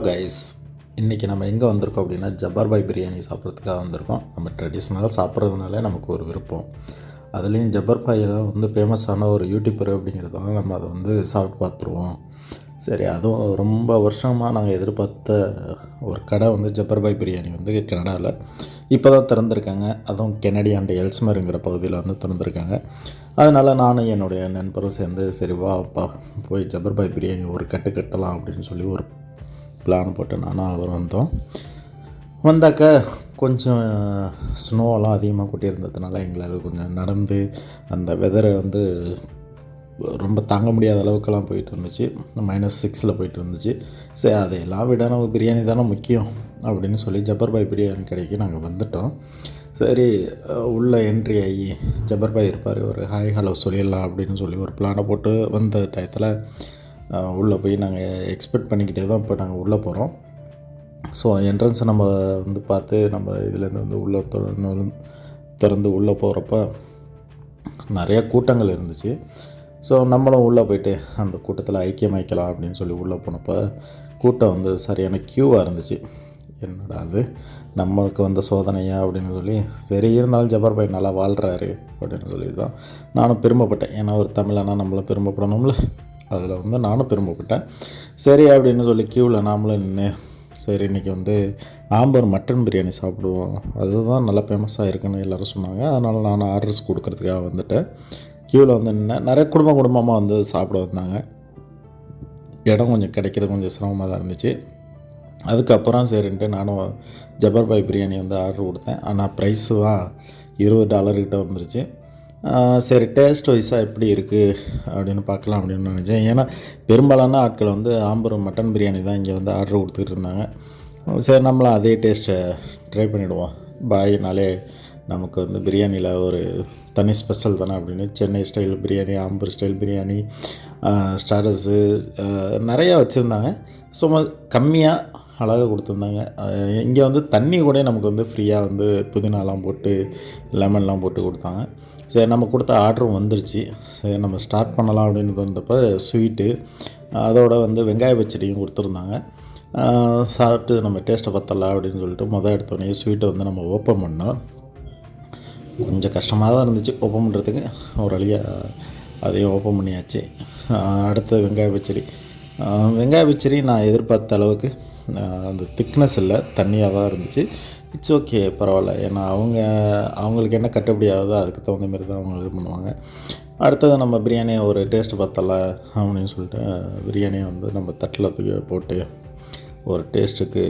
Guys, இன்றைக்கி நம்ம எங்கே வந்திருக்கோம் அப்படின்னா ஜப்பார் பாய் பிரியாணி சாப்பிட்றதுக்காக வந்திருக்கோம். நம்ம ட்ரெடிஷ்னலாக சாப்பிட்றதுனால நமக்கு ஒரு விருப்பம். அதுலேயும் ஜப்பார் பாயில் வந்து ஃபேமஸான ஒரு யூடியூபர் அப்படிங்கிறதால நம்ம அதை வந்து சாப்பிட்டு பார்த்துருவோம். சரி, அதுவும் ரொம்ப வருஷமாக நாங்கள் எதிர்பார்த்த ஒரு கடை வந்து ஜப்பார் பாய் பிரியாணி வந்து கனடாவில் இப்போ தான் திறந்துருக்காங்க. அதுவும் கெனடி அண்ட் எல்ஸ்மருங்கிற பகுதியில் வந்து திறந்துருக்காங்க. அதனால் நானும் என்னுடைய நண்பரும் சேர்ந்து சரி வாப்பா போய் ஜப்பார் பாய் பிரியாணி ஒரு கட்டலாம் அப்படின்னு சொல்லி ஒரு பிளான் போட்டு நானும் அவர் வந்தாக்க கொஞ்சம் ஸ்னோவெல்லாம் அதிகமாக கொட்டியிருந்ததுனால எங்களால் கொஞ்சம் நடந்து அந்த வெதரை வந்து ரொம்ப தாங்க முடியாத அளவுக்கெல்லாம் போயிட்டு இருந்துச்சு. -6 போயிட்டு இருந்துச்சு. சரி, அதையெல்லாம் விட நம்ம பிரியாணி தானே முக்கியம் அப்படின்னு சொல்லி ஜப்பார் பாய் பிரியாணி கடைக்கு நாங்கள் வந்துவிட்டோம். சரி, உள்ளே என்ட்ரி ஆகி ஜப்பார் பாய் இருப்பார், ஒரு ஹாய் ஹலோ சொல்லிடலாம் அப்படின்னு சொல்லி ஒரு பிளானை போட்டு வந்த டயத்தில் உள்ளே போய் நாங்கள் எக்ஸ்பெக்ட் பண்ணிக்கிட்டே தான் இப்போ நாங்கள் உள்ளே போகிறோம். ஸோ என்ட்ரன்ஸை நம்ம வந்து பார்த்து நம்ம இதுலேருந்து வந்து உள்ளே திறந்து உள்ளே போகிறப்ப நிறையா கூட்டங்கள் இருந்துச்சு. ஸோ நம்மளும் உள்ளே போய்ட்டு அந்த கூட்டத்தில் ஐக்கியமாய்க்கலாம் அப்படின்னு சொல்லி உள்ளே போனப்போ கூட்டம் வந்து சரியான க்யூவாக இருந்துச்சு. என்னடா அது நம்மளுக்கு வந்த சோதனையா அப்படின்னு சொல்லி, சரி இருந்தாலும் ஜப்பார் பாய் நல்லா வாழ்கிறாரு அப்படின்னு சொல்லி தான் நானும் பெருமைப்பட்டேன். ஏன்னா ஒரு தமிழனா நம்மளும் பெருமைப்படணும்ல, அதில் வந்து நானும் பெருமைப்பட்டேன். சரி அப்படின்னு சொல்லி க்யூவில் நாமளும் நின்று சரி இன்றைக்கி வந்து ஆம்பூர் மட்டன் பிரியாணி சாப்பிடுவோம், அதுதான் நல்லா ஃபேமஸாக இருக்குன்னு எல்லோரும் சொன்னாங்க. அதனால் நான் ஆர்டர்ஸ் கொடுக்குறதுக்காக வந்துட்டேன். க்யூவில் வந்து நின்று நிறைய குடும்பமாக வந்து சாப்பிட வந்தாங்க. இடம் கொஞ்சம் கிடைக்கிறது கொஞ்சம் சிரமமாக தான் இருந்துச்சு. அதுக்கப்புறம் சரின்ட்டு நானும் ஜப்பார் பாய் பிரியாணி வந்து ஆர்டர் கொடுத்தேன். ஆனால் ப்ரைஸு தான் $20 கிட்ட வந்துருச்சு. சரி, டேஸ்ட் வைஸாக எப்படி இருக்குது அப்படின்னு பார்க்கலாம் அப்படின்னு நினச்சேன். ஏன்னா பெரும்பாலான ஆட்கள் வந்து ஆம்பூர் மட்டன் பிரியாணி தான் இங்கே வந்து ஆர்டர் கொடுத்துக்கிட்டு இருந்தாங்க. சரி, நம்மளும் அதே டேஸ்ட்டை ட்ரை பண்ணிவிடுவோம். பாய்னாலே நமக்கு வந்து பிரியாணியில் ஒரு தனி ஸ்பெஷல் தானே அப்படின்னு Chennai style biryani, Ambur style biryani, starters நிறையா வச்சுருந்தாங்க. சும்மா கம்மியாக அழகாக கொடுத்துருந்தாங்க. இங்கே வந்து தண்ணி கூட நமக்கு வந்து ஃப்ரீயாக வந்து புதினாலாம் போட்டு லெமன்லாம் போட்டு கொடுத்தாங்க. சரி, நம்ம கொடுத்த ஆர்டரும் வந்துருச்சு. சரி, நம்ம ஸ்டார்ட் பண்ணலாம் அப்படின்னு வந்தப்போ ஸ்வீட்டு அதோட வந்து வெங்காய பச்சடியும் கொடுத்துருந்தாங்க. சாப்பிட்டு நம்ம டேஸ்ட்டை பார்த்தலாம் அப்படின்னு சொல்லிட்டு எடுத்தோடனே ஸ்வீட்டை வந்து நம்ம ஓப்பன் பண்ணோம். கொஞ்சம் கஷ்டமாக தான் இருந்துச்சு ஓப்பன் பண்ணுறதுக்கு. ஒரு வழியாக அதையும் ஓப்பன் பண்ணியாச்சு. அடுத்த வெங்காய பச்சடி நான் எதிர்பார்த்த அளவுக்கு அந்த திக்னஸ் இல்லை, தண்ணியாக தான் இருந்துச்சு. இட்ஸ் ஓகே, பரவாயில்ல. ஏன்னா அவங்களுக்கு என்ன கட்டுப்படி ஆகுதோ அதுக்கு தகுந்த மாரி தான் அவங்க இது பண்ணுவாங்க. அடுத்தது நம்ம பிரியாணியை ஒரு டேஸ்ட்டு பார்த்தலாம் அப்படின்னு சொல்லிட்டு பிரியாணியை வந்து நம்ம தட்டில் தூக்கி போட்டு ஒரு டேஸ்ட்டுக்கு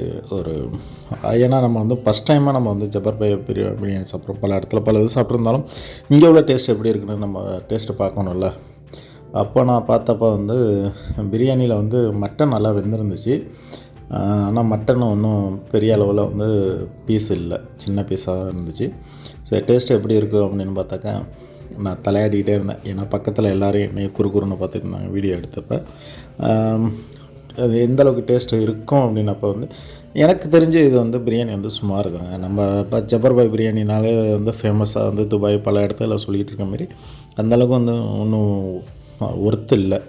ஏன்னா நம்ம வந்து ஃபஸ்ட் டைமாக நம்ம வந்து ஜப்பார் பாய் பிரியாணி சாப்பிட்றோம். பல இடத்துல பல இது சாப்பிட்ருந்தாலும் இங்கே உள்ள டேஸ்ட் எப்படி இருக்குன்னு நம்ம டேஸ்ட்டு பார்க்கணும்ல. அப்போ நான் பார்த்தப்போ வந்து பிரியாணியில் வந்து மட்டன் நல்லா வெந்திருந்துச்சு. ஆனால் மட்டன் ஒன்றும் பெரிய அளவில் வந்து பீஸ் இல்லை, சின்ன பீஸாக தான் இருந்துச்சு. சரி, டேஸ்ட்டு எப்படி இருக்குது அப்படின்னு பார்த்தாக்கா நான் தலையாடிக்கிட்டே இருந்தேன். ஏன்னா பக்கத்தில் எல்லோரும் என்னை குறுன்னு பார்த்துட்டு இருந்தாங்க வீடியோ எடுத்தப்போ. அது எந்தளவுக்கு டேஸ்ட்டு இருக்கும் அப்படின்னப்போ வந்து எனக்கு தெரிஞ்சு இது வந்து பிரியாணி வந்து சுமார் தாங்க. நம்ம இப்போ ஜப்பார் பாய் பிரியாணினாலே வந்து ஃபேமஸாக வந்து துபாய் பல இடத்துல சொல்லிகிட்டு இருக்க மாரி அந்தளவுக்கு வந்து ஒன்றும் ஒர்த்து இல்லை.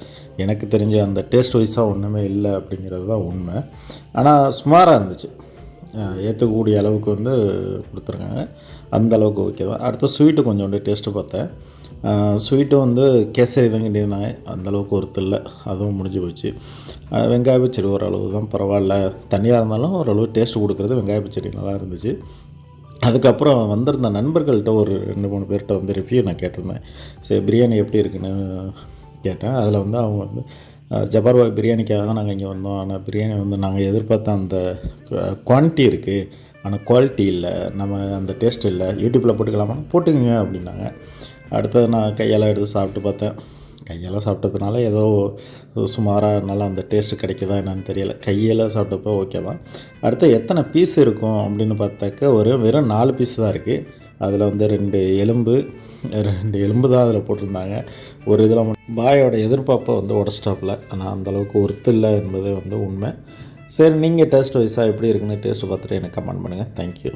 எனக்கு தெரிஞ்ச அந்த டேஸ்ட் வைஸாக ஒன்றுமே இல்லை அப்படிங்கிறது தான் உண்மை. ஆனால் சுமாராக இருந்துச்சு, ஏற்றக்கூடிய அளவுக்கு வந்து கொடுத்துருக்காங்க. அந்தளவுக்கு ஓகே தான். அடுத்து ஸ்வீட்டு கொஞ்சோண்டு டேஸ்ட்டு பார்த்தேன். ஸ்வீட்டும் வந்து கேசரி தான் கிட்டியிருந்தாங்க, அந்தளவுக்கு ஒர்த்து இல்லை, அதுவும் முடிஞ்சு போச்சு. வெங்காய பச்சடி ஓரளவு தான் பரவாயில்ல, தனியாக இருந்தாலும் ஓரளவு டேஸ்ட்டு கொடுக்குறது வெங்காய பச்சடி நல்லா இருந்துச்சு. அதுக்கப்புறம் வந்திருந்த நண்பர்கள்ட்ட ஒரு 2-3 பேர்கிட்ட வந்து ரிவ்யூ நான் கேட்டிருந்தேன். சரி, பிரியாணி எப்படி இருக்குன்னு கேட்டேன். அதில் வந்து அவங்க வந்து ஜப்பார் பாய் பிரியாணிக்காக தான் நாங்கள் இங்கே வந்தோம், ஆனால் பிரியாணி வந்து நாங்கள் எதிர்பார்த்த அந்த குவான்டிட்டி இருக்குது, ஆனால் குவாலிட்டி இல்லை, நம்ம அந்த டேஸ்ட் இல்லை, யூடியூப்பில் போட்டுக்கலாமா போட்டுக்கங்க அப்படின்னாங்க. அடுத்தது நான் கையால் எடுத்து சாப்பிட்டு பார்த்தேன். கையால் சாப்பிட்டதுனால ஏதோ சுமாராக நல்லா அந்த டேஸ்ட்டு கிடைக்குதா என்னன்னு தெரியலை. கையில் சாப்பிட்டப்போ ஓகே தான். அடுத்து எத்தனை பீஸ் இருக்கும் அப்படின்னு பார்த்தாக்க வெறும் 4 பீஸ் தான் இருக்குது. அதில் வந்து 2 எலும்பு தான் அதில் போட்டிருந்தாங்க. ஒரு இதில் பாயோட எதிர்பார்ப்பை வந்து உடச்சிட்டாப்பில். ஆனால் அந்தளவுக்கு ஒர்த்து இல்லை என்பது வந்து உண்மை. சரி, நீங்கள் டேஸ்ட் வைஸாக எப்படி இருக்குன்னு டேஸ்ட்டு பார்த்துட்டு எனக்கு கமெண்ட் பண்ணுங்கள். தேங்க்யூ.